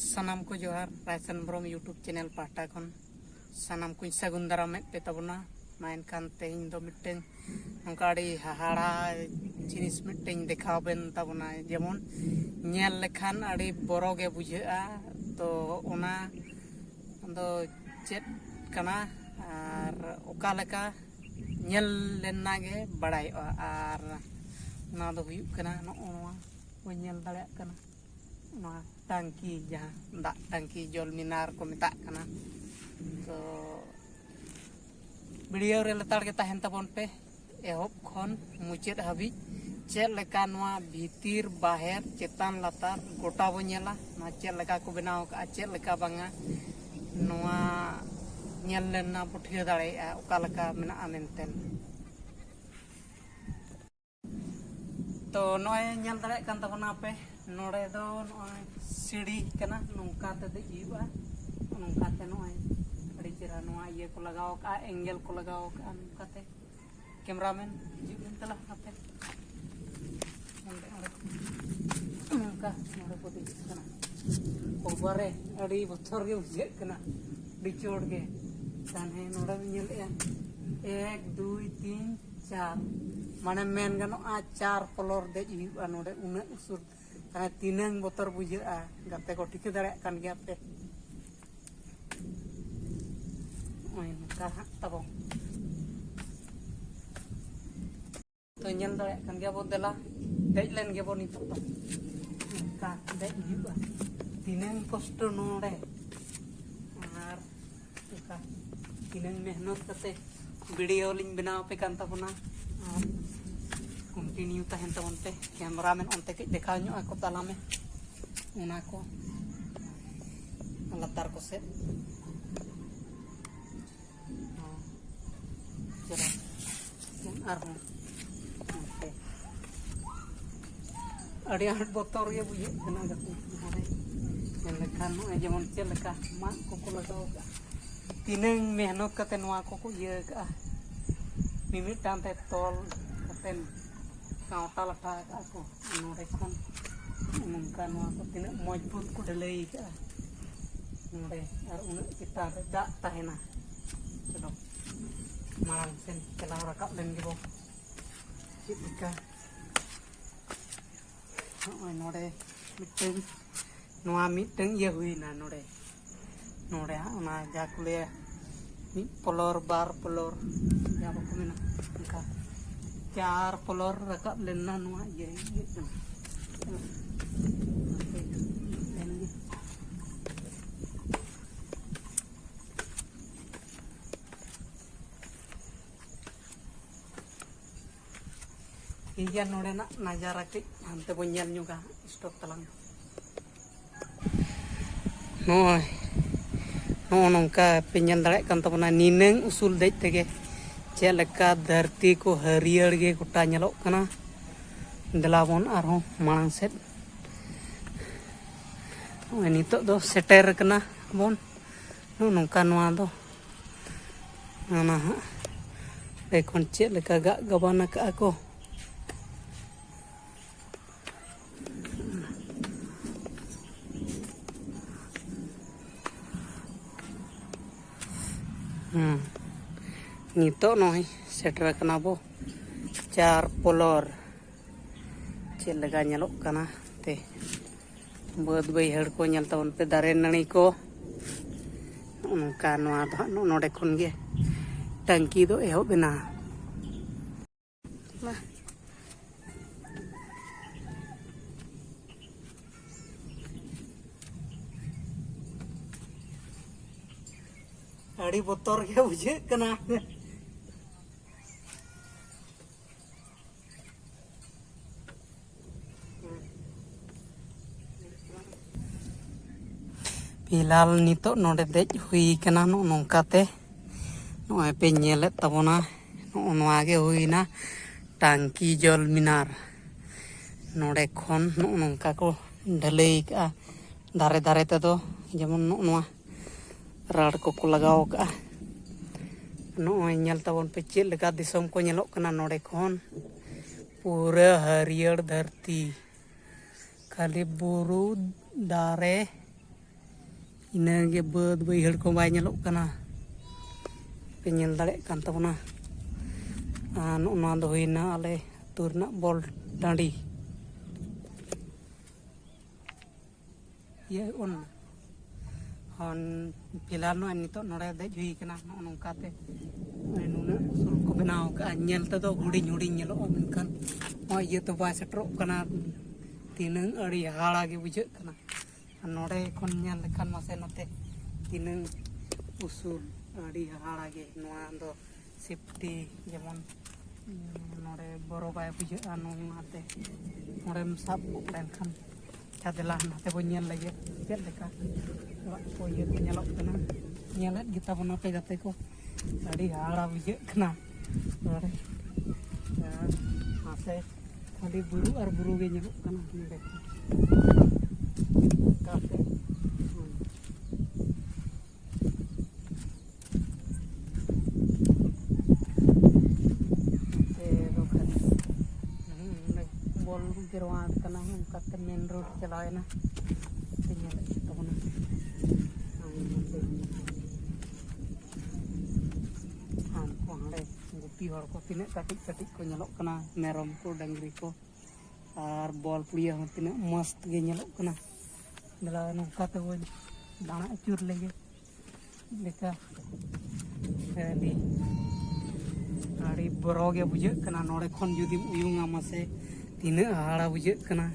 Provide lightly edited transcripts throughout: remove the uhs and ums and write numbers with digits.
सानाम को जोहार Raisen ब्रम YouTube channel पाटा खन सानाम को सगुन दारामेद पे तबना माइन कान तेहिं दो मिट्टें नोंकाड़ी हाहाड़ा जिनिस मिट्टें देखाबेन तबना जेमन नेल लेखान आड़ी बरोगे बुझेआ तो ओना दो चेत कना आर ओका लेका नेल लेना गे बड़ायोआ आर ना दो हुयुक कना नोआ को नेल दाड़ेया कना ना टंकी जहाँ दा टंकी जल मीनार को मेता कना तो वीडियो रे लताड़ के तहन तबन पे एहब खन मुचेद हाबी चेद लेका नोआ भीतिर बाहर चेतान लतार गोटा बो नेला ना चेद लेका को बनाव का चेद लेका बांगा नोआ नेल लेना पुठिया दाड़ेया ओका लेका मेना मेनतेन तो नोय नेल दाड़ेया कान तबना पे नोड़े दो नोय सीढ़ी कना नोंका ते देइबा नोंका ते नोय अड़ी चेहरा नोआ ये को लगाओ का एंगल को लगाओ का नोंका ते कैमरामैन जिबिन तला हाते नोंका नोड़े को दे कना ओबारे अड़ी बथर के बुझे कना डिचोड़ के ताने नोड़े नेलया 1 2 3 4 माने मेन गनो आ 4 फ्लोर दे इबा नोड़े उना उसूर ताने तीनंग बोतर बुझेआ गाते को टिके दाड़े कान गया पे ओय नका तबो तो नेल दाड़े कान गया बो देला देज लेन गे बो नितो तो का देज हिबा तीनंग कष्ट नोड़े आर का तीनंग मेहनत कते वीडियो लिंग बनाव पे कान तबना कंटिन्यू तहन तबन पे कैमरामैन अंते के देखा ᱧᱚᱜ को ताला में उना को लतार को से चलो आर हूं ओके अड़ी हट बोतर ये बुझे कना गते हारे नेल लेखान नो जेमन चे लेका मा को लगाव का तीनंग मेहनत कते नवा को ये का मिमिटान ते तोल कते काउटा लटा को नोड़े खन नोंका नोआ को तिना मजबूत को ढलई का नोड़े और उन चिता रे दा ताहेना चलो मांग सेन चलाव रकाब लेन गे बो चिका ओय नोड़े मिटें नोआ मिटें ये हुईना नोड़े नोड़े ओना जाकुले मी फ्लोर बार फ्लोर या बको मेना उनका 4 फ्लोर रकाब लेना नोआ ये iya nore na najara ke hante bonyal nyuga stop talang noy no nongka penyal dare kan tabona nineng usul dej tege चेलका धरती को हरियर गे गोटा ñelok kana delabon arhon मांग सेट नितो दो सेटर कना बोन नोंका नोआ दो ना देखन चेलका गा गबाना का को नितो नोय सेटर कना बो 4 फ्लोर चेलगा ñelok kana ते बद बैहड़ को ñel तवन पे दारे नणी को उनका नोआ दो नोडे खन गे टंकी दो एहो बिना अड़ी बोतर के बुझे कना फिलहाल नितो नोडे देज हुई कना नोंकाते नोय पे नेले तबना नोआ गे हुईना टांकी जल मीनार नोडे खन नोंका को ढलई का दारे दारे ते दो जेमन नोआ राड को लगाव का नोय नेल तबन पे चेल लेका दिसम को नेलोक कना नोडे खन पूरा हरियर धरती खाली बुरु दारे इनागे बद बैहड़ को बाय नेलोग कना पे नेल दाड़े कान तबना नोना दो होइना आले तुरना बॉल टांडी ये उन हन फिलहाल नो नितो नोड़े देज हुई कना नोंकाते नुना सुल को बनाव का नेल ते दो हुडिंग हुडिंग नेलो मेनखान ये तो बाय सेटरो कना तीनंग अड़ी हाड़ा गे बुझे कना नोड़े खन नेल लेखान मासे नते तीनंग उसूल अड़ी हाड़ा गे नोआ दो सेफ्टी जेमन नोड़े बरो बाय बुझे नोंगाते नोड़े साब लेनखान चादला नाते बो नेल लगे चेद लेका को ये को नेलक कना नेलत गिता बना पे गाते को अड़ी हाड़ा बुझे कना नोड़े मासे खाली बुरु और बुरु गे नेलक कना नेबे काते बॉल गिरवा कना काते मेन रोड चलाए ना गुपी हर को तीन कटिक कटिक को नेलोक कना मेरम को डंगरी को और बॉल पुड़िया हो तीन मस्त गे नेलोक कना बेला नौका ते वो दाना अचूर लेगे लेका दी आड़ी बरो गे बुझे कना नोड़े खन जुदी उयुंगा मासे तीन हाड़ा बुझे कना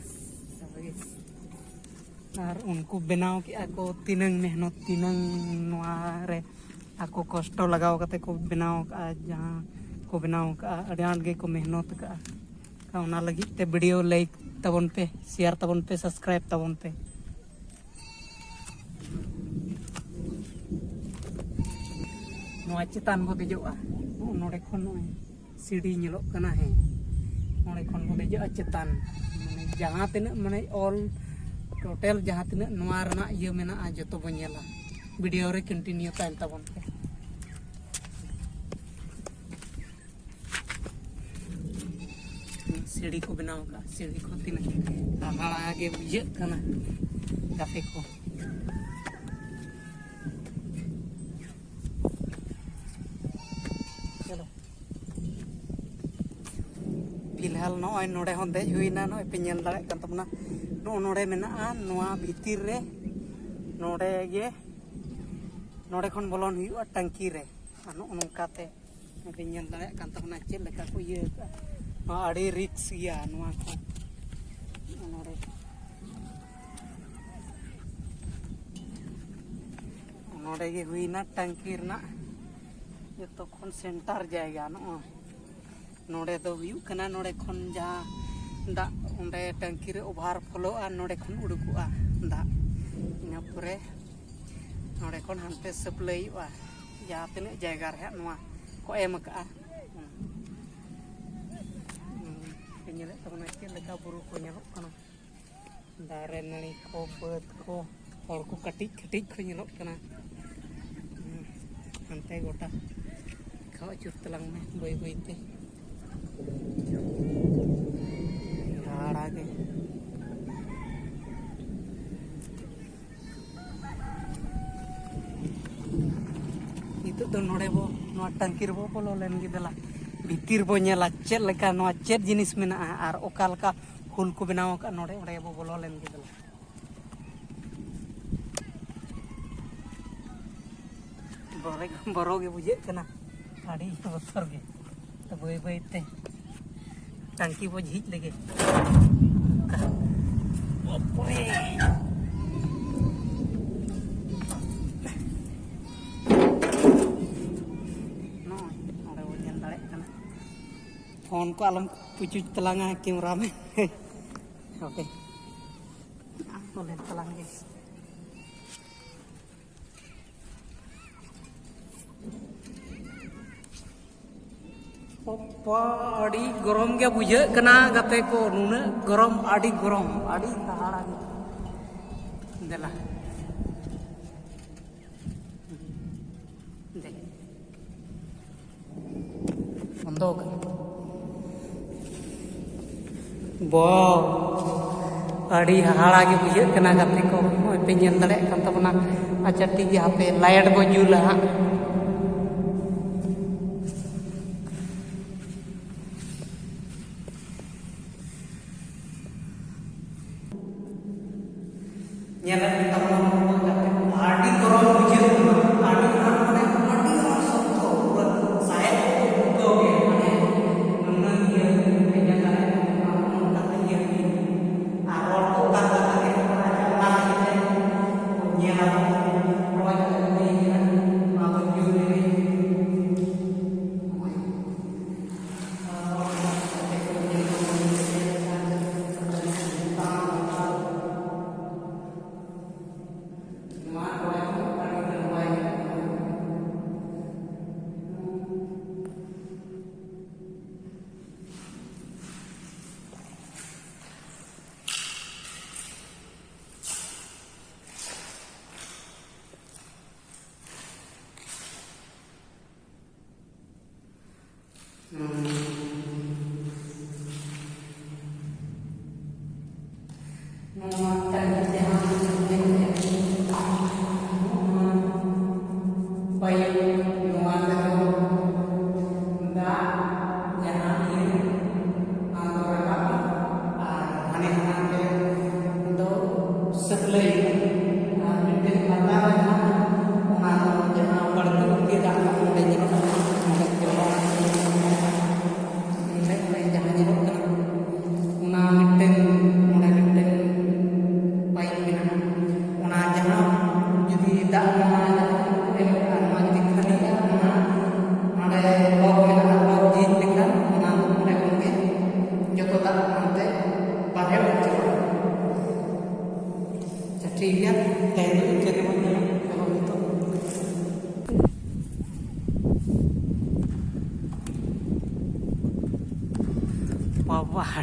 और उनको बनाव के को तीनंग मेहनत तीनंग नोआरे आको कष्ट लगाव कते को बनाव का जहां को बनाव का अड़ान गे को मेहनत का उना लगी ते वीडियो लाइक तबन पे शेयर तबन पे सब्सक्राइब तबन पे नोआ चितान को देजोआ नोड़े खन सीढ़ी नेलोक कना है नोड़े खन को देजोआ चितान जहां तिना माने ऑल टोटल जहां तिना नोआ रना ये मेना जतो बो नेला वीडियो रे कंटिन्यू तान तबन पे सीढ़ी को बनाव का सीढ़ी को तीन हाड़ा आगे बुझे कना गाते को चलो फिलहाल नोय नोडे हों देज हुईना नोय पे नेल दाड़े कान तबना नो नोडे मेना नोआ भीतिर रे नोडे गे नोडे खन बोलन हुआ टंकी रे नो नोंकाते पे नेल दाड़े कान तबना चेद लेका को ये आड़ी रिक्स गया नोआ को नोडे नोडे गे हुईना टंकी रना ये तो खन सेंटर जाएगा नो नोडे तो हुई कना नोडे खन जा दा उंडे टंकी रे ओभार फ्लो आ नोडे खन उडुकुआ दा इना परे नोडे खन हानते सप्लाई आ जा तिने जायगा रे नोआ को एम का नेले तबना के लेका बुरु को नेलोक कना दारे नणी को बद को हर को कटिक कटिक को नेलोक कना हनते गोटा खावा चुरतलांग में बई बईते हाड़ा गे इतो तो नोड़े बो नोआ टंकी रे बो बोलो लेन गे देला भीतर बो नेला चेद लेका नोआ चेद जिनिस मेना और ओका लेका हुल को बनाव का नोड़े ओड़े बो बोलो लेन गे देला बरो गे बुझे कना आड़ी बसर गे तो बई बईते टंकी बो झीज लगे फोन को आलम पुचु तलांगा कैमरा में ओके बोले तलांगे अड़ी गरम के बुझे कना गाते को नुना गरम अड़ी हाड़ा देला दे बंदो वाह अड़ी हाड़ा के बुझे कना गाते को ᱯᱮ ᱧᱮᱞ ᱫᱟᱲᱮᱭᱟᱜ ᱠᱟᱱ ᱛᱟᱵᱚᱱᱟ ᱟᱪᱪᱷᱟ ᱴᱷᱤᱠ ᱜᱮᱭᱟ ᱦᱟᱯᱮ ᱞᱟᱭᱤᱴ ᱵᱚ ᱡᱩᱞᱟ ᱦᱟᱸᱜ nyala kita mau adi korong bujur adi orang mana adi orang soto saya itu ya mana mana dia punya cara orang kata dia arwah tu kata kata orang kita punya orang kata dia mau bujur ini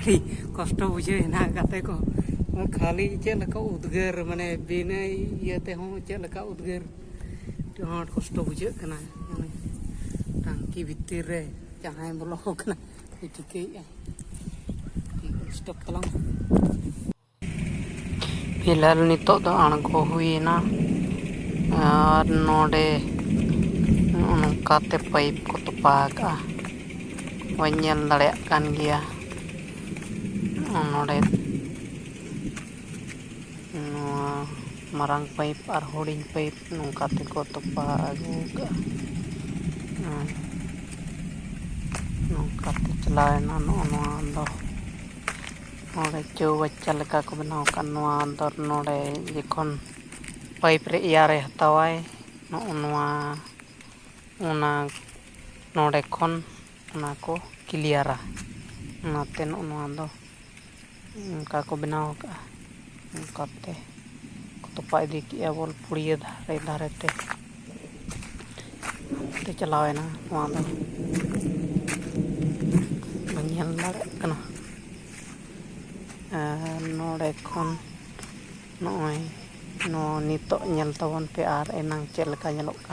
ᱟᱹᱰᱤ ᱠᱚᱥᱴᱚ ᱵᱩᱡᱷᱟᱹᱣ ᱦᱮᱱᱟᱜ ᱠᱟᱛᱮ ᱠᱚ ᱠᱷᱟᱹᱞᱤ ᱪᱮᱫ ᱞᱮᱠᱟ ᱩᱫᱽᱜᱟᱹᱨ ᱢᱟᱱᱮ ᱵᱤᱱᱟᱹ ᱤᱭᱟᱹ ᱛᱮᱦᱚᱸ ᱪᱮᱫ ᱞᱮᱠᱟ ᱩᱫᱽᱜᱟᱹᱨ ᱟᱹᱰᱤ ᱟᱸᱴ ᱠᱚᱥᱴᱚ ᱵᱩᱡᱷᱟᱹᱜ ᱠᱟᱱᱟ ᱴᱟᱝᱠᱤ ᱵᱷᱤᱛᱤᱨ ᱨᱮ ᱡᱟᱦᱟᱸᱭ ᱵᱚᱞᱚ ᱠᱟᱱᱟ ᱴᱷᱤᱠᱟᱹᱭᱮᱫᱼᱟ ᱥᱴᱚᱯ ᱛᱟᱞᱟᱝ ᱯᱷᱤᱞᱦᱟᱞ ᱱᱤᱛᱚᱜ ᱫᱚ ᱟᱬᱜᱚ ᱦᱩᱭᱮᱱᱟ ᱟᱨ ᱱᱚᱰᱮ ᱱᱚᱝᱠᱟᱛᱮ ᱯᱟᱭᱤᱯ ᱠᱚ ᱛᱚᱯᱟ ᱟᱠᱟᱜᱼᱟ ᱵᱟᱹᱧ ᱧᱮᱞ ᱫᱟᱲᱮᱭᱟᱜ ᱠᱟᱱ ᱜᱮᱭᱟ ᱱᱚᱰᱮ ᱱᱚᱣᱟ ᱢᱟᱨᱟᱝ ᱯᱟᱭᱤᱯ ᱟᱨ ᱦᱩᱰᱤᱧ ᱯᱟᱭᱤᱯ ᱱᱚᱝᱠᱟ ᱛᱮᱠᱚ ᱛᱚᱯᱟ ᱟᱹᱜᱩ ᱠᱟᱜᱼᱟ ᱱᱚᱝᱠᱟᱛᱮ ᱪᱟᱞᱟᱣᱮᱱᱟ ᱱᱚᱜᱼᱚ ᱱᱚᱣᱟ ᱫᱚ ᱱᱚᱰᱮ ᱪᱳᱣᱵᱟᱪᱪᱟ ᱞᱮᱠᱟ ᱠᱚ ᱵᱮᱱᱟᱣ ᱟᱠᱟᱫ ᱱᱚᱣᱟ ᱫᱚ ᱱᱚᱰᱮ ᱡᱚᱠᱷᱚᱱ ᱯᱟᱭᱤᱯ ᱨᱮ ᱮᱭᱟᱨᱮ ᱦᱟᱛᱟᱣᱟᱭ ᱱᱚᱜᱼᱚ ᱱᱚᱣᱟ ᱚᱱᱟ ᱱᱚᱰᱮ ᱠᱷᱚᱱ ᱚᱱᱟ ᱠᱚ ᱠᱞᱤᱭᱟᱨᱟ ᱚᱱᱟᱛᱮ ᱱᱚᱜᱼᱚ ᱱᱚᱣᱟ ᱫᱚ ᱚᱱᱠᱟ ᱠᱚ ᱵᱮᱱᱟᱣ ᱟᱠᱟᱜᱼᱟ ᱚᱱᱠᱟᱛᱮ ᱠᱚ ᱛᱚᱯᱟ ᱤᱫᱤ ᱠᱮᱜᱼᱟ ᱵᱚᱞ ᱯᱩᱲᱤᱭᱟᱹ ᱫᱷᱟᱨᱮ ᱫᱷᱟᱨᱮᱛᱮ ᱪᱟᱞᱟᱣᱮᱱᱟ ᱱᱚᱣᱟ ᱫᱚ ᱵᱟᱹᱧ ᱧᱮᱞ ᱫᱟᱲᱮᱭᱟᱜ ᱠᱟᱱᱟ ᱟᱨ ᱱᱚᱰᱮ ᱠᱷᱚᱱ ᱱᱚᱜᱼᱚᱭ ᱱᱤᱛᱚᱜ ᱧᱮᱞ ᱛᱟᱵᱚᱱ ᱯᱮ ᱟᱨ ᱮᱱᱟᱝ ᱪᱮᱫ ᱞᱮᱠᱟ ᱧᱮᱞᱚᱜ ᱠᱟᱱᱟ